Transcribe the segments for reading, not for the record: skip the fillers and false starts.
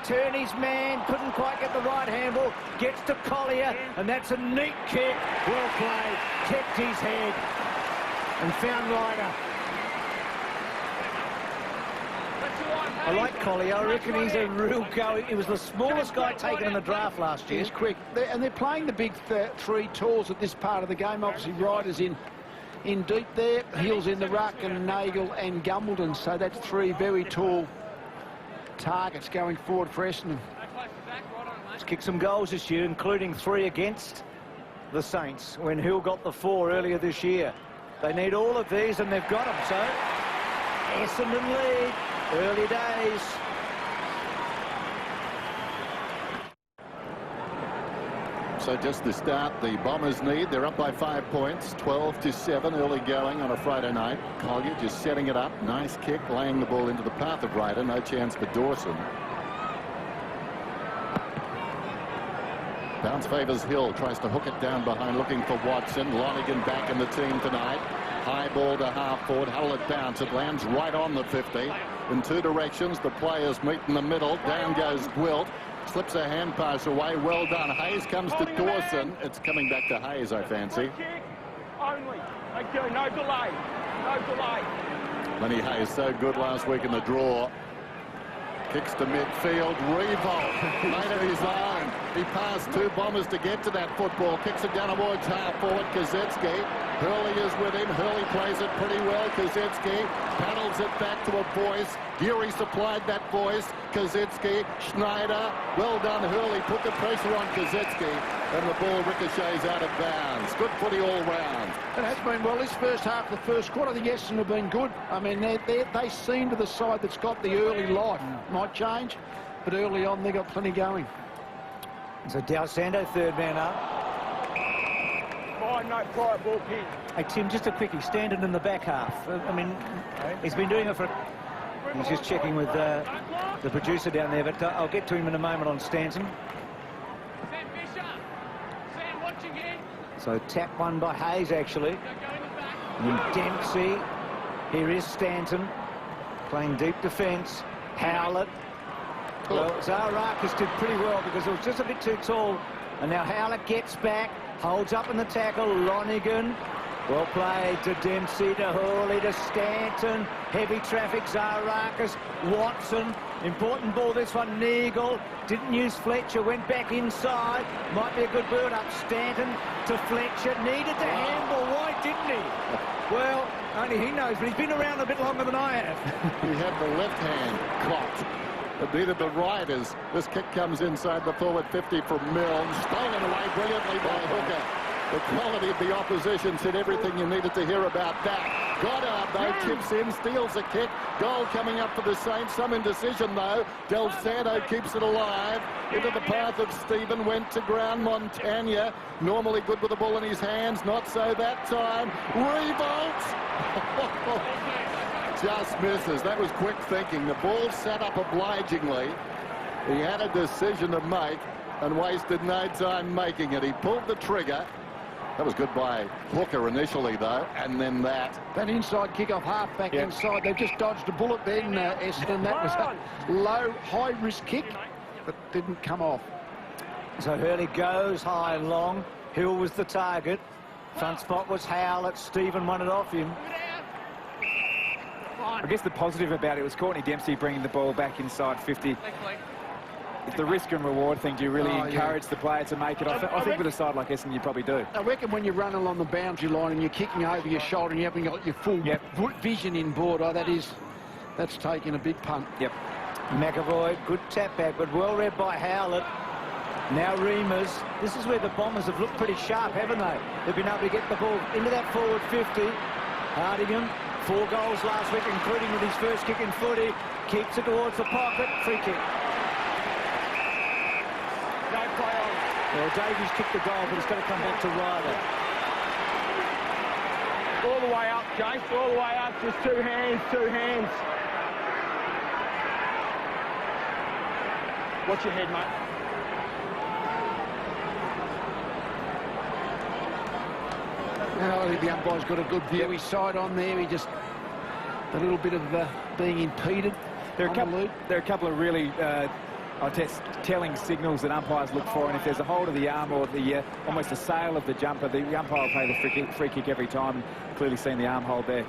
turn his man, couldn't quite get the right handle, gets to Collier, and that's a neat kick. Well played, kept his head, and found Ryder. I like Collier. I reckon he's a real go. He was the smallest guy taken in the draft last year. He's quick. And they're playing the big three talls at this part of the game. Obviously, Ryder's in deep there. Hill's in the ruck, and Nagel and Gumbleton. So that's three very tall targets going forward for Essendon. He's kicked some goals this year, including 3 against the Saints when Hill got the 4 earlier this year. They need all of these, and they've got them. So Essendon lead. Early days. So just the start the Bombers need. They're up by 5 points, 12-7, early going on a Friday night. Collier just setting it up. Nice kick, laying the ball into the path of Ryder. No chance for Dawson. Bounce favours Hill. Tries to hook it down behind, looking for Watson. Lonergan back in the team tonight. High ball to half forward. Hull it bounce. It lands right on the 50. In 2 directions. The players meet in the middle. Down goes Gwilt. Slips a hand pass away. Well done. Hayes comes to Dawson. It's coming back to Hayes, I fancy. Only. Thank you. No delay. No delay. Lenny Hayes so good last week in the draw. Kicks to midfield. Revolt. Made of his own. He passed 2 Bombers to get to that football. Kicks it down towards half forward. Kaczynski. Hurley is with him. Hurley plays it pretty well. Kaczynski paddles it back to a voice. Geary supplied that voice. Kaczynski. Schneider. Well done, Hurley. Put the pressure on Kaczynski. And the ball ricochets out of bounds. Good footy all round. It has been well this first half, the first quarter. I think Essendon have been good. I mean, they seem to the side that's got the early life. Might change, but early on they got plenty going. So D'Alessandro, third man up. Oh, no, quiet ball kick. Hey, Tim, just a quickie. Stanton in the back half. I mean, he's been doing it for... He's just checking with the producer down there, but I'll get to him in a moment on Stanton. So tap one by Hayes, actually. And Dempsey. Here is Stanton playing deep defence. Howlett. Well, Zaharakis did pretty well because it was just a bit too tall. And now Howlett gets back, holds up in the tackle. Lonergan. Well played to Dempsey, to Hurley, to Stanton. Heavy traffic, Zaharakis. Watson. Important ball, this one. Nagel. Didn't use Fletcher, went back inside. Might be a good build-up. Stanton to Fletcher. Needed the handball. Why didn't he? Well, only he knows, but he's been around a bit longer than I have. He had the left hand caught, but neither the right as this kick comes inside the forward 50 from Milne. Stolen away brilliantly by Hooker. The quality of the opposition said everything you needed to hear about that. Goddard, though, chips in, steals a kick. Goal coming up for the Saints. Some indecision, though. Del Santo keeps it alive. Into the path of Stephen. Went to ground. Montagna, normally good with the ball in his hands. Not so that time. Revolt! Just misses. That was quick thinking. The ball sat up obligingly. He had a decision to make and wasted no time making it. He pulled the trigger. That was good by Hooker initially, though, and then that. That inside kick off half back inside. They've just dodged a bullet then, Essendon. That was a low, high-risk kick that didn't come off. So Hurley goes high and long. Hill was the target. Front spot was Howlett. Stephen won it off him. I guess the positive about it was Courtney Dempsey bringing the ball back inside 50. It's the risk and reward thing. Do you really encourage the player to make it? I think with a side like Essendon, you probably do. I reckon when you run along the boundary line and you're kicking over your shoulder and you haven't got your full vision in board, that's taking a big punt. Yep. McAvoy, good tap back, but well read by Howlett. Now Reamers. This is where the Bombers have looked pretty sharp, haven't they? They've been able to get the ball into that forward 50. Hardingham, 4 goals last week, including with his first kick in footy. Keeps it towards the pocket. Free kick. Well, Davies kicked the goal, but it's going to come back to Ryder. All the way up, Jace, all the way up. Just 2 hands, 2 hands. Watch your head, mate. Well, I think the umpire's got a good view. His side on there. He just a little bit of being impeded. There are a couple of really telling signals that umpires look for, and if there's a hold of the arm or the almost a sail of the jumper, the umpire will play the free kick every time. Clearly seen the arm hold there.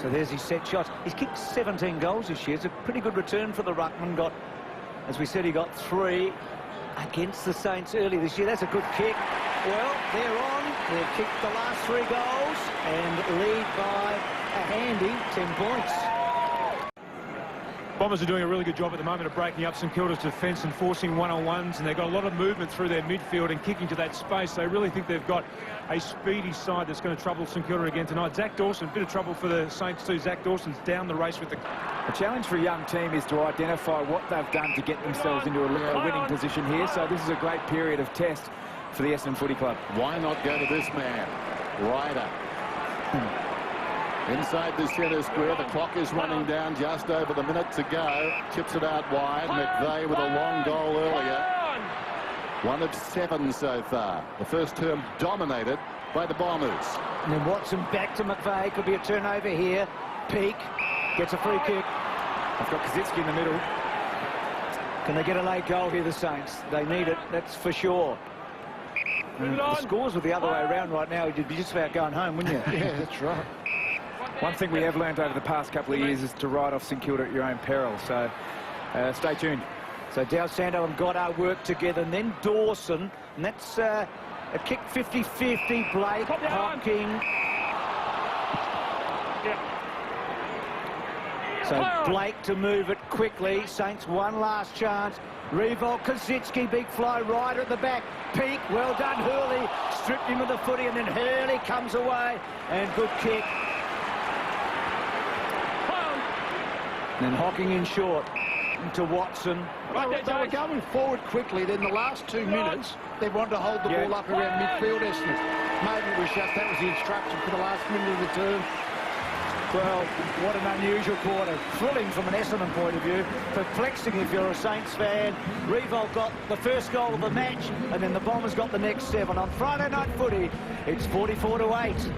So there's his set shots. He's kicked 17 goals this year. It's a pretty good return for the ruckman. Got, as we said, he got 3 against the Saints early this year. That's a good kick. Well, they're on. They've kicked the last 3 goals and lead by a handy 10 points. Bombers are doing a really good job at the moment of breaking up St Kilda's defence and forcing one-on-ones, and they've got a lot of movement through their midfield and kicking to that space. They really think they've got a speedy side that's going to trouble St Kilda again tonight. Zach Dawson, a bit of trouble for the Saints too. Zach Dawson's down the race with the... The challenge for a young team is to identify what they've done to get themselves into a winning position here. So this is a great period of test for the Essendon Footy Club. Why not go to this man? Ryder. Inside the centre square, the clock is running down, just over the minute to go. Chips it out wide. McVeigh with a long goal earlier. 1 of 7 so far. The first term dominated by the Bombers. And then Watson back to McVeigh. Could be a turnover here. Peak gets a free kick. I've got Kazitsky in the middle. Can they get a late goal here, the Saints? They need it, that's for sure. And the scores were the other way around right now. You'd be just about going home, wouldn't you? Yeah, that's right. One thing we have learned over the past couple of years is to ride off St Kilda at your own peril. So stay tuned. So Dal Santo and Goddard work together, and then Dawson, and that's a kick 50-50. Blake, Hocking. So Blake to move it quickly. Saints one last chance. Revolt, Kazitsky, big fly, Ryder at the back. Peak, well done, Hurley. Stripped him with the footy, and then Hurley comes away. And good kick. And then Hocking in short to Watson. They were going forward quickly. Then the last 2 minutes, they wanted to hold the ball up around midfield, Essendon. Maybe it was just that was the instruction for the last minute of the term. Well, what an unusual quarter. Thrilling from an Essendon point of view. Perplexing if you're a Saints fan. Revolt got the first goal of the match, and then the Bombers got the next 7. On Friday night footy, it's 44-8.